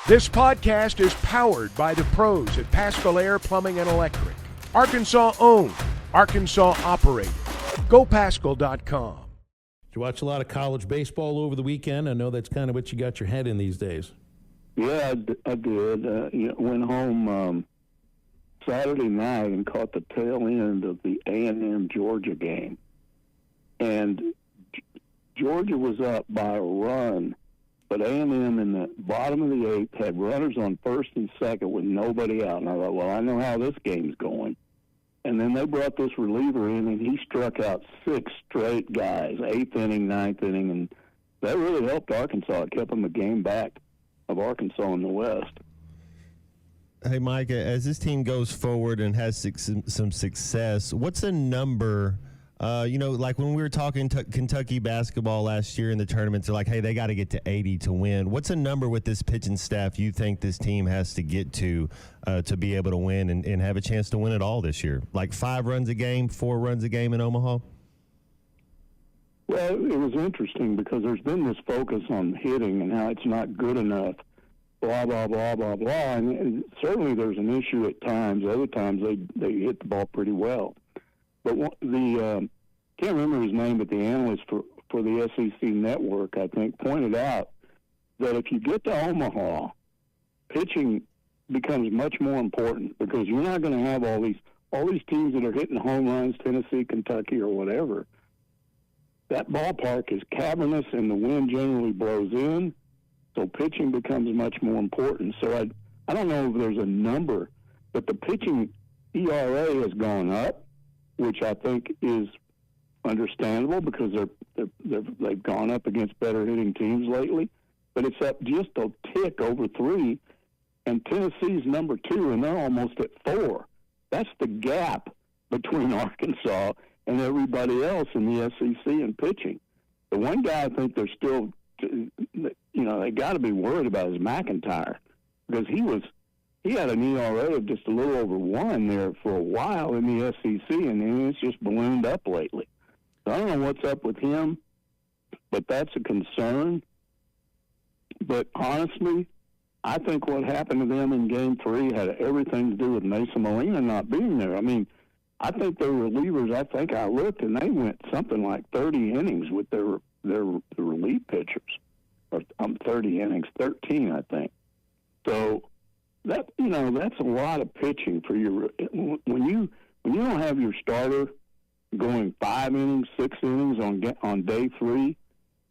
This podcast is powered by the pros at Paschal Air Plumbing and Electric. Arkansas owned, Arkansas operated. GoPaschal.com. Did you watch a lot of college baseball over the weekend? I know that's kind of what you got your head in these days. Yeah, I did. Went home Saturday night and caught the tail end of the A&M Georgia game. And Georgia was up by a run, but A&M in the bottom of the eighth had runners on first and second with nobody out. And I thought, well, I know how this game's going. And then they brought this reliever in, and he struck out 6 straight guys, 8th inning, 9th inning, and that really helped Arkansas. It kept them a game back of Arkansas in the West. Hey, Mike, as this team goes forward and has some success, what's a number, like when we were talking Kentucky basketball last year in the tournaments, they're like, hey, they got to get to 80 to win. What's a number with this pitching staff you think this team has to get to be able to win and have a chance to win it all this year? Like 5 runs a game, 4 runs a game in Omaha? Well, it was interesting because there's been this focus on hitting and how it's not good enough, blah, blah, blah, blah, blah. And certainly there's an issue at times. Other times they hit the ball pretty well. But can't remember his name, but the analyst for the SEC network, I think, pointed out that if you get to Omaha, pitching becomes much more important because you're not going to have all these teams that are hitting home runs, Tennessee, Kentucky, or whatever. That ballpark is cavernous and the wind generally blows in, so pitching becomes much more important. So I don't know if there's a number, but the pitching ERA has gone up, which I think is understandable because they've gone up against better hitting teams lately. But it's up just a tick over 3, and Tennessee's number 2, and they're almost at 4. That's the gap between Arkansas and everybody else in the SEC in pitching. The one guy I think they're still, they got to be worried about is McIntyre because he had an ERA of just a little over 1 there for a while in the SEC, and then it's just ballooned up lately. So I don't know what's up with him, but that's a concern. But honestly, I think what happened to them in Game 3 had everything to do with Mesa Molina not being there. I mean, I think their relievers, I looked, and they went something like 30 innings with their relief pitchers. Or 30 innings, 13, I think. So that's a lot of pitching for your when you don't have your starter going 5 innings, 6 innings on day 3,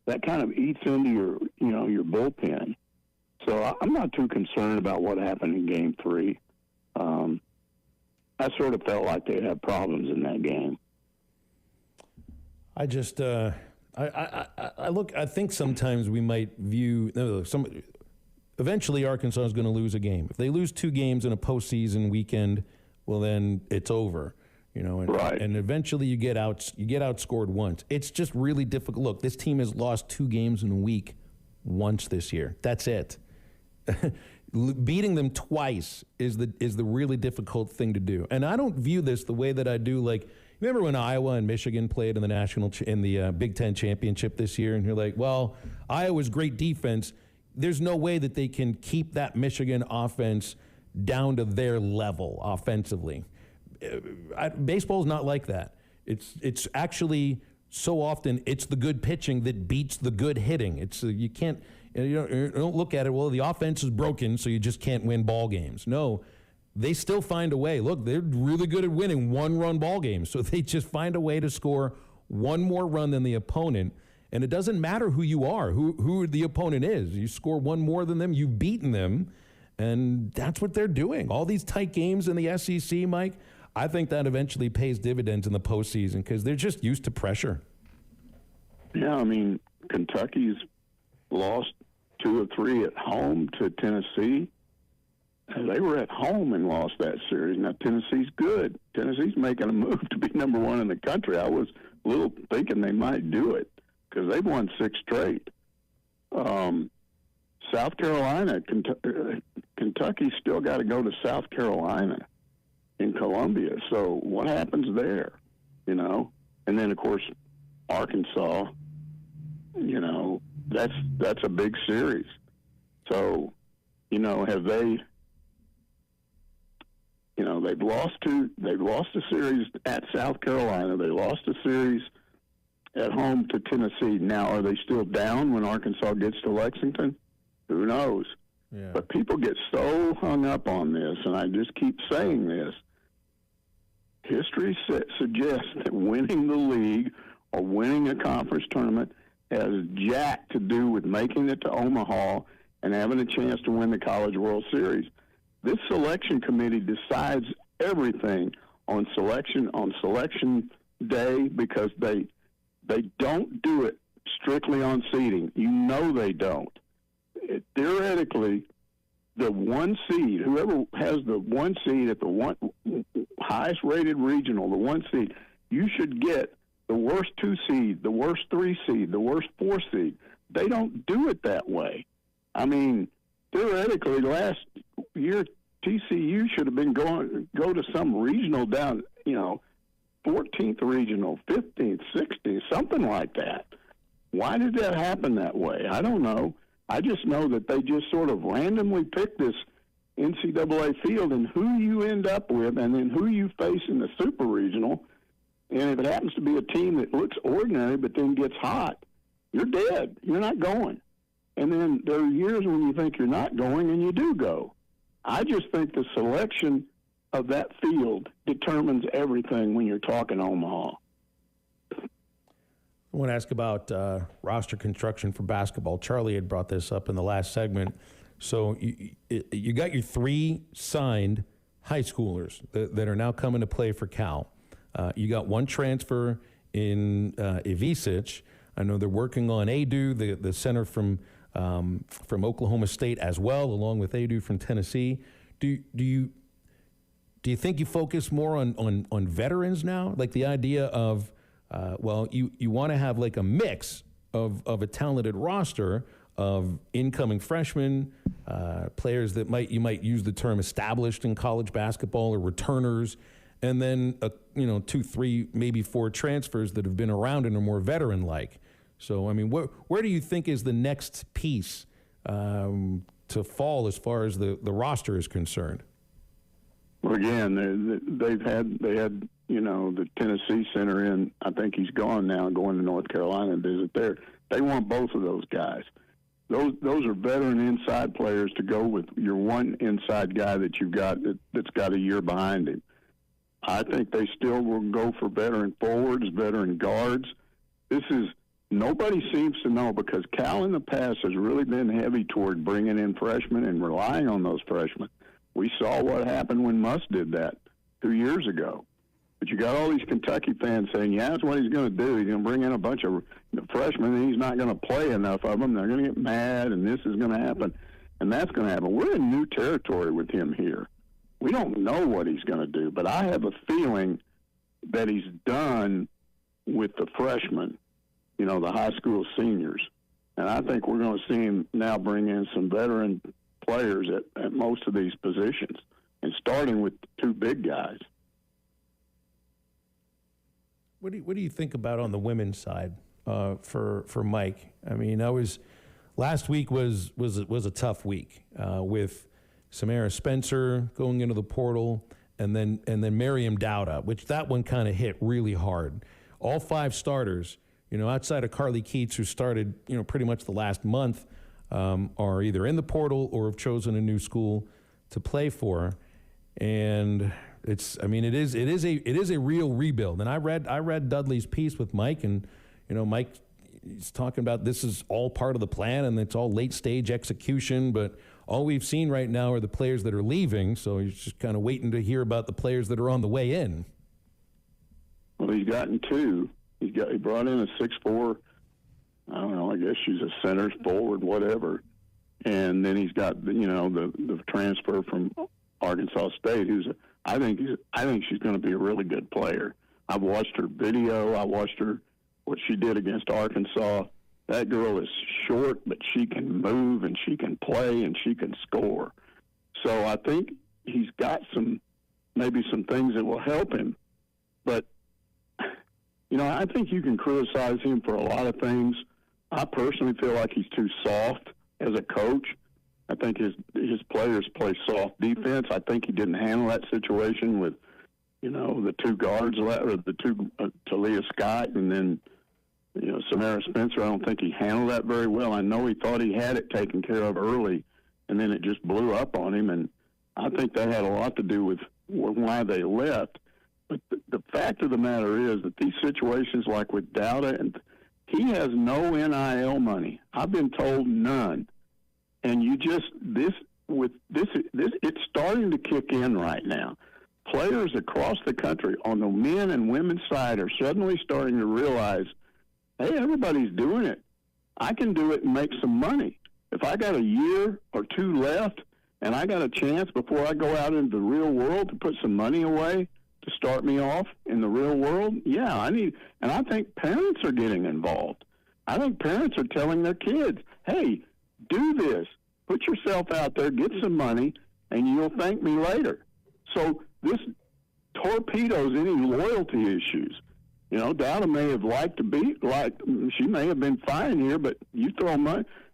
that kind of eats into your bullpen. So I'm not too concerned about what happened in Game 3. I sort of felt like they had problems in that game. I just I think sometimes we might view eventually Arkansas is going to lose a game. If they lose 2 games in a postseason weekend, well then it's over, Right. And eventually you get outscored once. It's just really difficult. Look, this team has lost 2 games in a week once this year. That's it. Beating them twice is the really difficult thing to do. And I don't view this the way that I do. Like, remember when Iowa and Michigan played in the Big Ten championship this year, and you're like, well, Iowa's great defense. There's no way that they can keep that Michigan offense down to their level offensively. Baseball's not like that. It's actually so often it's the good pitching that beats the good hitting. It's you can't. You don't look at it, well, the offense is broken, so you just can't win ball games. No, they still find a way. Look, they're really good at winning 1-run ball games, so they just find a way to score 1 more run than the opponent, and it doesn't matter who you are, who the opponent is. You score 1 more than them, you've beaten them, and that's what they're doing. All these tight games in the SEC, Mike, I think that eventually pays dividends in the postseason because they're just used to pressure. Yeah, I mean, Kentucky's lost 2 or 3 at home to Tennessee. They were at home and lost that series. Now, Tennessee's good. Tennessee's making a move to be number 1 in the country. I was a little thinking they might do it because they've won 6 straight. South Carolina, Kentucky's still got to go to South Carolina in Columbia. So what happens there, And then, of course, Arkansas, that's a big series. So have they? They've lost a series at South Carolina. They lost a series at home to Tennessee. Now, are they still down when Arkansas gets to Lexington? Who knows? Yeah. But people get so hung up on this, and I just keep saying this. History suggests that winning the league or winning a conference tournament has jack to do with making it to Omaha and having a chance to win the College World Series. This selection committee decides everything on selection day because they don't do it strictly on seeding. They don't. Theoretically, the one seed, whoever has the one seed at the highest rated regional, the one seed, you should get the worst 2 seed, the worst 3 seed, the worst 4 seed. They don't do it that way. I mean, theoretically, last year TCU should have been go to some regional down, 14th regional, 15th, 16th, something like that. Why did that happen that way? I don't know. I just know that they just sort of randomly pick this NCAA field and who you end up with and then who you face in the super regional. And if it happens to be a team that looks ordinary but then gets hot, you're dead. You're not going. And then there are years when you think you're not going and you do go. I just think the selection of that field determines everything when you're talking Omaha. I want to ask about roster construction for basketball. Charlie had brought this up in the last segment. So you got your 3 signed high schoolers that are now coming to play for Cal. You got 1 transfer in Ivisic. I know they're working on Adu, the center from Oklahoma State as well, along with Adu from Tennessee. Do you think you focus more on veterans now? Like the idea of you want to have like a mix of a talented roster of incoming freshmen, players that you might use the term established in college basketball or returners, and then 2, 3, maybe 4 transfers that have been around and are more veteran-like. So, I mean, where do you think is the next piece to fall as far as the roster is concerned? Well, again, they had the Tennessee center in. I think he's gone now, going to North Carolina and visit there. They want both of those guys. Those are veteran inside players to go with your one inside guy that you've got that's got a year behind him. I think they still will go for veteran forwards, veteran guards. Nobody seems to know, because Cal in the past has really been heavy toward bringing in freshmen and relying on those freshmen. We saw what happened when Muss did that 2 years ago. But you got all these Kentucky fans saying, yeah, that's what he's going to do. He's going to bring in a bunch of freshmen, and he's not going to play enough of them. They're going to get mad, and this is going to happen, and that's going to happen. We're in new territory with him here. We don't know what he's going to do, but I have a feeling that he's done with the freshmen, the high school seniors. And I think we're going to see him now bring in some veteran players at most of these positions, and starting with 2 big guys. What do you think about on the women's side for Mike? I mean, last week was a tough week with Samara Spencer going into the portal, and then Miriam Dowda, which that one kind of hit really hard. All 5 starters, outside of Carly Keats, who started pretty much the last month, are either in the portal or have chosen a new school to play for, and it is a real rebuild. And I read Dudley's piece with Mike, and Mike is talking about this is all part of the plan and it's all late stage execution, but all we've seen right now are the players that are leaving, so he's just kind of waiting to hear about the players that are on the way in. Well, he's gotten 2. He brought in a 6'4", I don't know, I guess she's a center, forward, whatever. And then he's got the transfer from Arkansas State, I think she's going to be a really good player. I've watched her video. I watched what she did against Arkansas. That girl is short, but she can move and she can play and she can score. So I think he's got maybe some things that will help him. But, I think you can criticize him for a lot of things. I personally feel like he's too soft as a coach. I think his players play soft defense. I think he didn't handle that situation with, the two guards, or the two, Talia Scott, and then, Samara Spencer. I don't think he handled that very well. I know he thought he had it taken care of early, and then it just blew up on him, and I think that had a lot to do with why they left. But the fact of the matter is that these situations, like with Dowda, and he has no NIL money. I've been told none. And it's starting to kick in right now. Players across the country on the men and women's side are suddenly starting to realize, hey, everybody's doing it. I can do it and make some money. If I got a year or two left and I got a chance before I go out into the real world to put some money away to start me off in the real world, and I think parents are getting involved. I think parents are telling their kids, hey, do this. Put yourself out there, get some money, and you'll thank me later. So this torpedoes any loyalty issues. Dowda may have she may have been fine here, but you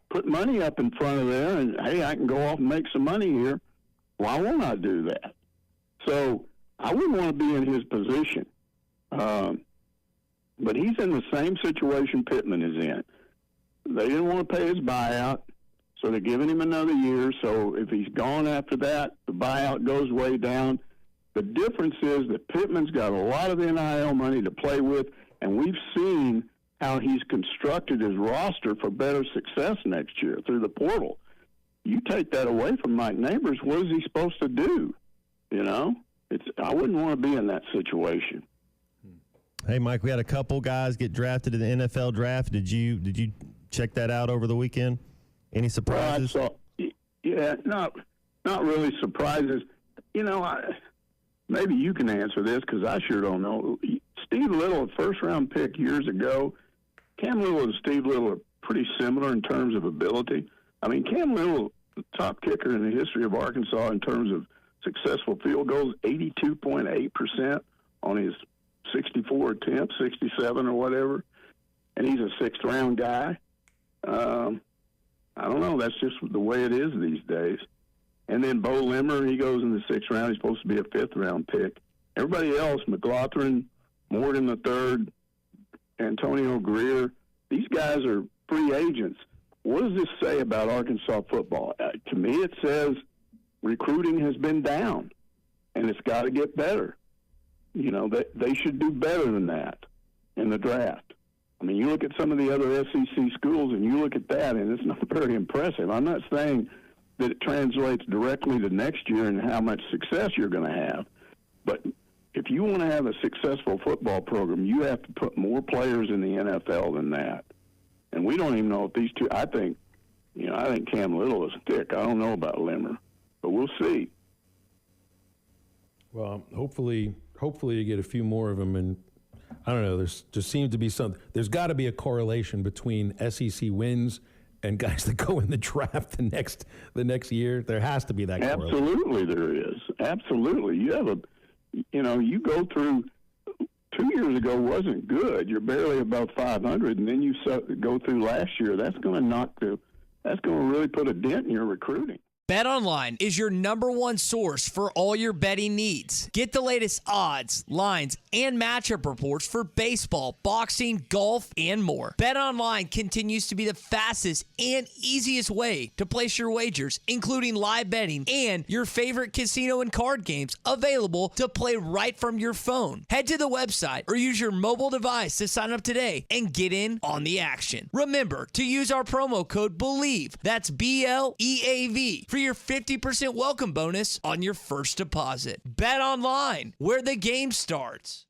put money up in front of there, and hey, I can go off and make some money here. Why won't I do that? So I wouldn't want to be in his position. But he's in the same situation Pittman is in. They didn't want to pay his buyout, so they're giving him another year. So if he's gone after that, the buyout goes way down. The difference is that Pittman's got a lot of NIL money to play with, and we've seen how he's constructed his roster for better success next year through the portal. You take that away from Mike Neighbors, what is he supposed to do? I wouldn't want to be in that situation. Hey, Mike, we had a couple guys get drafted in the NFL draft. Did you check that out over the weekend? Any surprises? Not really surprises. Maybe you can answer this because I sure don't know. Steve Little, a first-round pick years ago. Cam Little and Steve Little are pretty similar in terms of ability. I mean, Cam Little, the top kicker in the history of Arkansas in terms of successful field goals, 82.8% on his 64 attempts, 67 or whatever, and he's a sixth-round guy. I don't know. That's just the way it is these days. And then Bo Limmer, he goes in the sixth round. He's supposed to be a fifth-round pick. Everybody else, McLaughlin, Morgan III, Antonio Greer, these guys are free agents. What does this say about Arkansas football? To me, it says recruiting has been down, and it's got to get better. They should do better than that in the draft. I mean, you look at some of the other SEC schools, and you look at that, and it's not very impressive. I'm not saying that it translates directly to next year and how much success you're going to have. But if you want to have a successful football program, you have to put more players in the NFL than that. And we don't even know if these two – I think Cam Little is thick. I don't know about Limmer, but we'll see. Well, hopefully you get a few more of them. And I don't know, there's just seems to be there's got to be a correlation between SEC wins and guys that go in the draft the next year. There has to be that correlation. Absolutely there is. Absolutely. You have you go through 2 years ago wasn't good. You're barely above 500, and then you go through last year. That's going to really put a dent in your recruiting. BetOnline is your #1 source for all your betting needs. Get the latest odds, lines, and matchup reports for baseball, boxing, golf, and more. BetOnline continues to be the fastest and easiest way to place your wagers, including live betting and your favorite casino and card games available to play right from your phone. Head to the website or use your mobile device to sign up today and get in on the action. Remember to use our promo code BELIEVE, that's BLEAV, for your 50% welcome bonus on your first deposit. Bet online, where the game starts.